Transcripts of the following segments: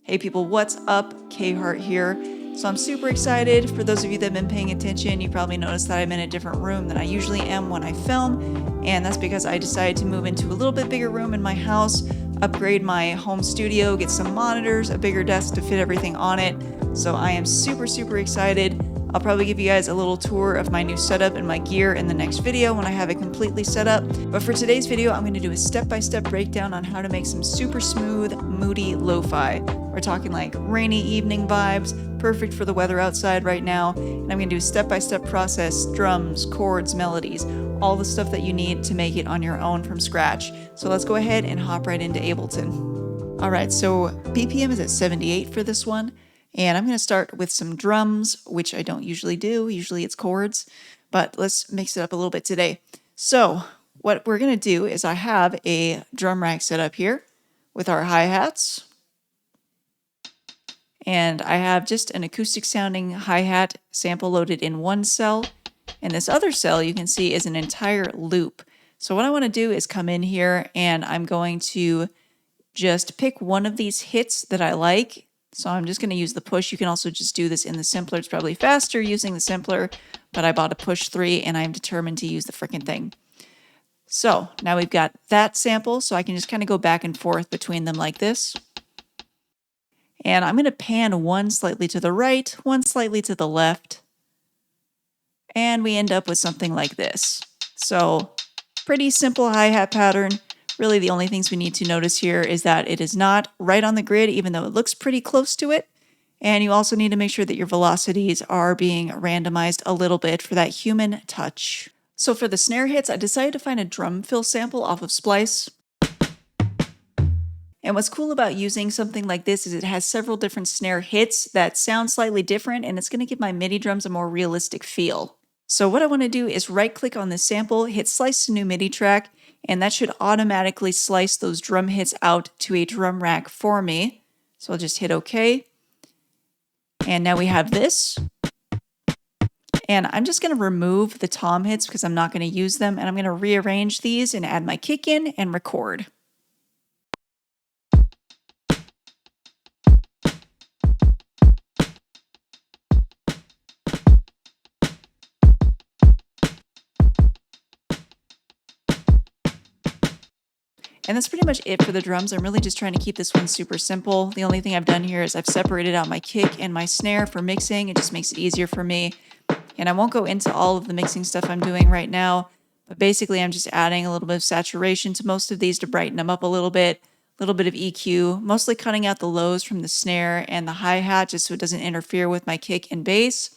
Hey people, what's up? Hart here. So I'm super excited. For those of you that have been paying attention, you probably noticed that I'm in a different room than I usually am when I film, and that's because I decided to move into a little bit bigger room in my house, upgrade my home studio, get some monitors, a bigger desk to fit everything on it. So I am super excited. I'll probably give you guys a little tour of my new setup and my gear in the next video when I have it completely set up. But for today's video, I'm going to do a step-by-step breakdown on how to make some super smooth, moody lo-fi. We're talking like rainy evening vibes, perfect for the weather outside right now. And I'm going to do a step-by-step process, drums, chords, melodies, all the stuff that you need to make it on your own from scratch. So let's go ahead and hop right into Ableton. All right, so BPM is at 78 for this one. And I'm going to start with some drums, which I don't usually do. Usually it's chords, but let's mix it up a little bit today. So what we're going to do is I have a drum rack set up here with our hi-hats. And I have just an acoustic sounding hi-hat sample loaded in one cell. And this other cell you can see is an entire loop. So what I want to do is come in here and I'm going to just pick one of these hits that I like. So I'm just going to use the push. You can also just do this in the simpler. It's probably faster using the simpler, but I bought a push 3 and I'm determined to use the frickin' thing. So now we've got that sample, so I can just kind of go back and forth between them like this. And I'm going to pan one slightly to the right, one slightly to the left. And we end up with something like this. So pretty simple hi-hat pattern. Really, the only things we need to notice here is that it is not right on the grid, even though it looks pretty close to it. And you also need to make sure that your velocities are being randomized a little bit for that human touch. So for the snare hits, I decided to find a drum fill sample off of Splice. And what's cool about using something like this is it has several different snare hits that sound slightly different, and it's going to give my MIDI drums a more realistic feel. So what I want to do is right-click on this sample, hit Slice to New MIDI Track, and that should automatically slice those drum hits out to a drum rack for me. So I'll just hit OK. And now we have this. And I'm just going to remove the tom hits because I'm not going to use them. And I'm going to rearrange these and add my kick in and record. And that's pretty much it for the drums. I'm really just trying to keep this one super simple. The only thing I've done here is I've separated out my kick and my snare for mixing. It just makes it easier for me. And I won't go into all of the mixing stuff I'm doing right now, but basically I'm just adding a little bit of saturation to most of these to brighten them up a little bit of EQ, mostly cutting out the lows from the snare and the hi-hat just so it doesn't interfere with my kick and bass.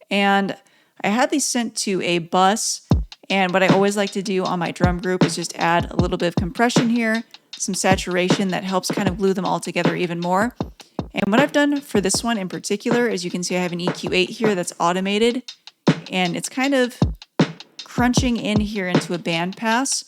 And I had these sent to a bus. And what I always like to do on my drum group is just add a little bit of compression here, some saturation that helps kind of glue them all together even more. And what I've done for this one in particular is you can see I have an EQ8 here that's automated, and it's kind of crunching in here into a band pass.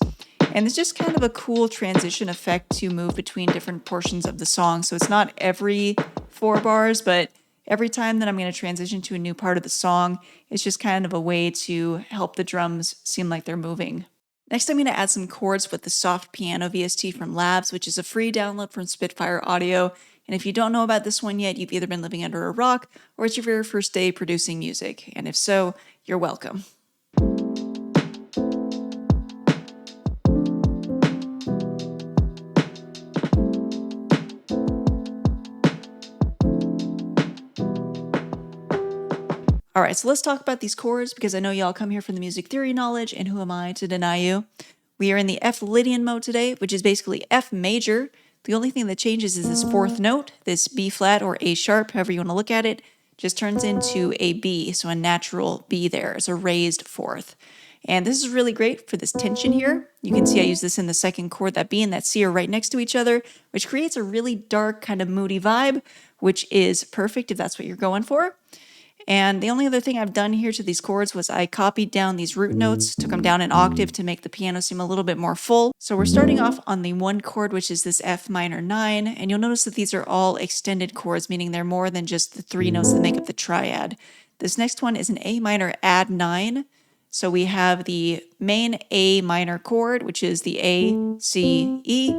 And it's just kind of a cool transition effect to move between different portions of the song. So it's not every 4 bars, but every time that I'm going to transition to a new part of the song, it's just kind of a way to help the drums seem like they're moving. Next, I'm going to add some chords with the Soft Piano VST from Labs, which is a free download from Spitfire Audio. And if you don't know about this one yet, you've either been living under a rock or it's your very first day producing music. And if so, you're welcome. All right, so let's talk about these chords because I know y'all come here for the music theory knowledge, and who am I to deny you? We are in the F Lydian mode today, which is basically F major. The only thing that changes is this 4th note, this B flat or A sharp, however you want to look at it, just turns into a B, so a natural B there. It's a raised 4th. And this is really great for this tension here. You can see I use this in the 2nd chord. That B and that C are right next to each other, which creates a really dark kind of moody vibe, which is perfect if that's what you're going for. And the only other thing I've done here to these chords was I copied down these root notes, took them down an octave to make the piano seem a little bit more full. So we're starting off on the 1 chord, which is this F-minor-9, and you'll notice that these are all extended chords, meaning they're more than just the 3 notes that make up the triad. This next one is an A minor add 9. So we have the main A minor chord, which is the A, C, E,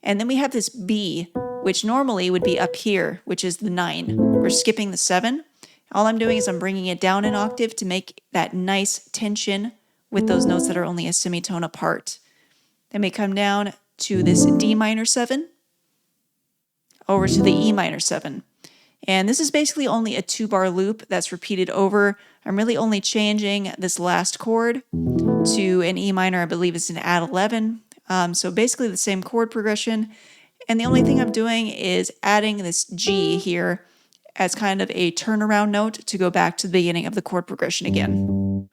and then we have this B, which normally would be up here, which is the 9. We're skipping the 7. All I'm doing is I'm bringing it down an octave to make that nice tension with those notes that are only a semitone apart. Then we come down to this D minor 7, over to the E minor 7. And this is basically only a 2-bar loop that's repeated over. I'm really only changing this last chord to an E minor, I believe it's an add 11. So basically the same chord progression. And the only thing I'm doing is adding this G here as kind of a turnaround note to go back to the beginning of the chord progression again.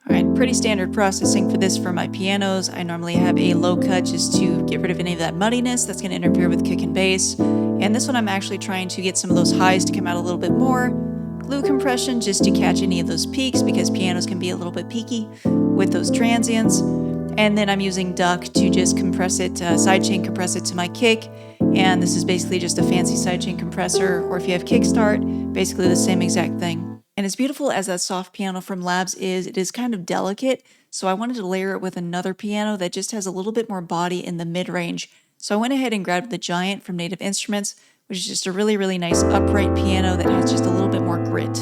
All right, pretty standard processing for this for my pianos. I normally have a low cut just to get rid of any of that muddiness that's going to interfere with kick and bass. And this one I'm actually trying to get some of those highs to come out a little bit more. Glue compression just to catch any of those peaks because pianos can be a little bit peaky with those transients. And then I'm using duck to just compress it, sidechain compress it to my kick. And this is basically just a fancy sidechain compressor, or if you have kickstart, basically the same exact thing. And as beautiful as that soft piano from Labs is, it is kind of delicate. So I wanted to layer it with another piano that just has a little bit more body in the mid-range. So I went ahead and grabbed the Giant from Native Instruments, which is just a really, really nice upright piano that has just a little bit more grit.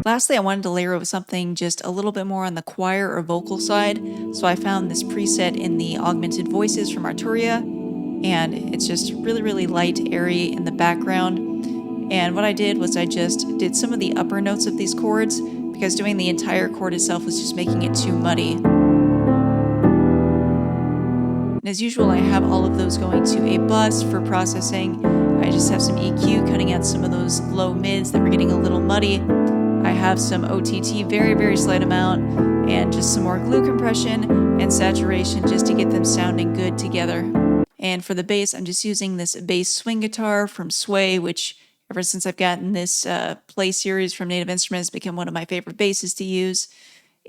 Lastly, I wanted to layer it with something just a little bit more on the choir or vocal side. So I found this preset in the Augmented Voices from Arturia, and it's just really, really light, airy in the background. And what I did was I just did some of the upper notes of these chords because doing the entire chord itself was just making it too muddy. And as usual, I have all of those going to a bus for processing. I just have some EQ cutting out some of those low mids that were getting a little muddy. I have some OTT, very, very slight amount, and just some more glue compression and saturation just to get them sounding good together. And for the bass, I'm just using this bass swing guitar from Sway, which ever since I've gotten this Play series from Native Instruments has become one of my favorite basses to use.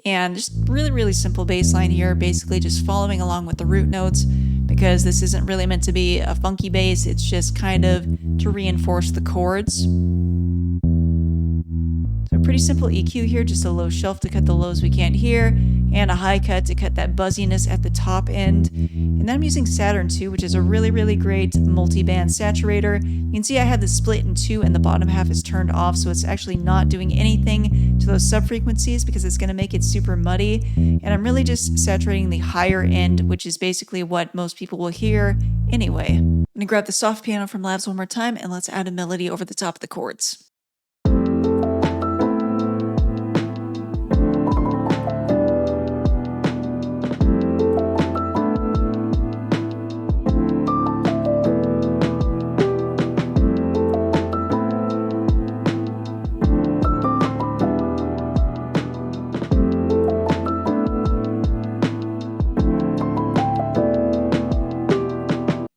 And just really, really simple bass line here, basically just following along with the root notes, because this isn't really meant to be a funky bass, it's just kind of to reinforce the chords. So pretty simple EQ here, just a low shelf to cut the lows we can't hear, and a high cut to cut that buzziness at the top end. And then I'm using Saturn 2, which is a really, really great multi-band saturator. You can see I have this split in 2 and the bottom half is turned off, so it's actually not doing anything to those sub-frequencies because it's going to make it super muddy. And I'm really just saturating the higher end, which is basically what most people will hear anyway. I'm going to grab the soft piano from Labs one more time and let's add a melody over the top of the chords.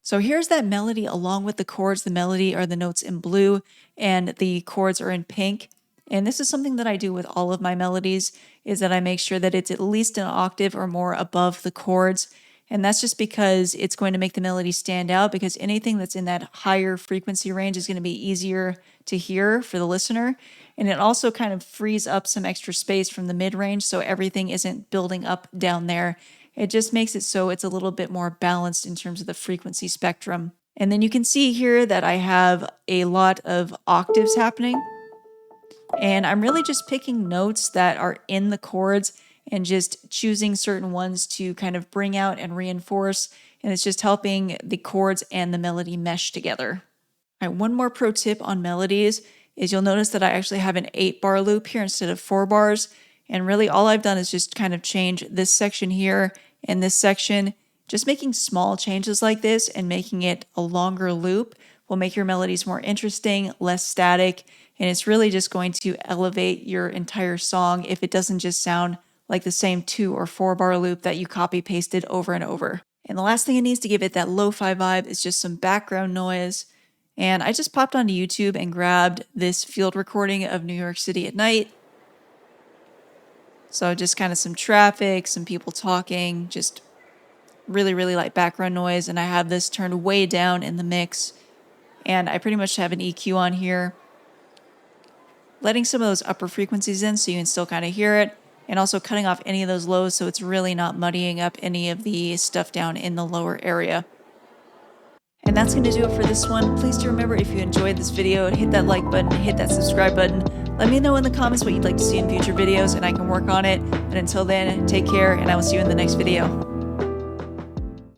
So here's that melody along with the chords. The melody are the notes in blue and the chords are in pink. And this is something that I do with all of my melodies, is that I make sure that it's at least an octave or more above the chords. And that's just because it's going to make the melody stand out, because anything that's in that higher frequency range is going to be easier to hear for the listener. And it also kind of frees up some extra space from the mid-range so everything isn't building up down there. It just makes it so it's a little bit more balanced in terms of the frequency spectrum. And then you can see here that I have a lot of octaves happening. And I'm really just picking notes that are in the chords and just choosing certain ones to kind of bring out and reinforce. And it's just helping the chords and the melody mesh together. All right, one more pro tip on melodies is you'll notice that I actually have an 8-bar loop here instead of 4 bars. And really all I've done is just kind of change this section here and this section. Just making small changes like this and making it a longer loop will make your melodies more interesting, less static, and it's really just going to elevate your entire song if it doesn't just sound like the same 2 or 4 bar loop that you copy pasted over and over. And the last thing it needs to give it that lo-fi vibe is just some background noise. And I just popped onto YouTube and grabbed this field recording of New York City at night. So just kind of some traffic, some people talking, just really, really light background noise. And I have this turned way down in the mix. And I pretty much have an EQ on here, letting some of those upper frequencies in so you can still kind of hear it, and also cutting off any of those lows so it's really not muddying up any of the stuff down in the lower area. And that's going to do it for this one. Please do remember, if you enjoyed this video, hit that like button, hit that subscribe button. Let me know in the comments what you'd like to see in future videos and I can work on it. And until then, take care and I will see you in the next video.